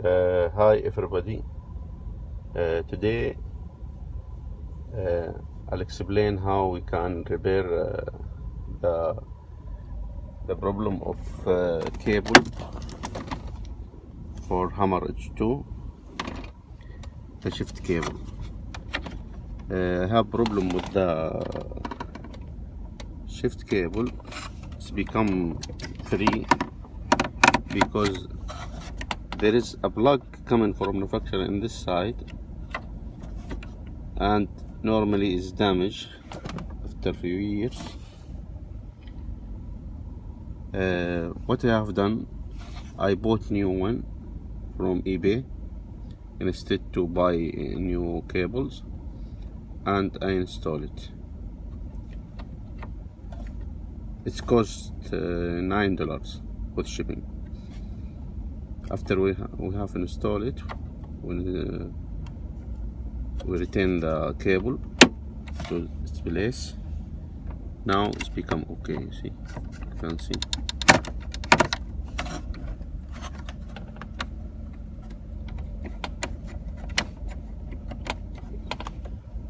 Hi everybody. Today I'll explain how we can repair the the problem of cable for Hammer H2, the shift cable. I have problem with the shift cable. It's become free because there is a plug coming from manufacturer in this side, and normally is damaged after a few years. What I have done, I bought new one from eBay instead to buy new cables, and I install it. It's cost $9 with shipping. After we have installed it, we return the cable to its place. Now it's become okay. See, you can see.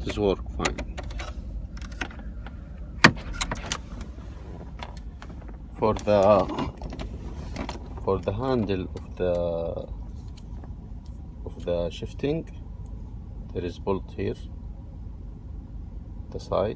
This work fine. For the handle of the shifting, there is bolt here, the side.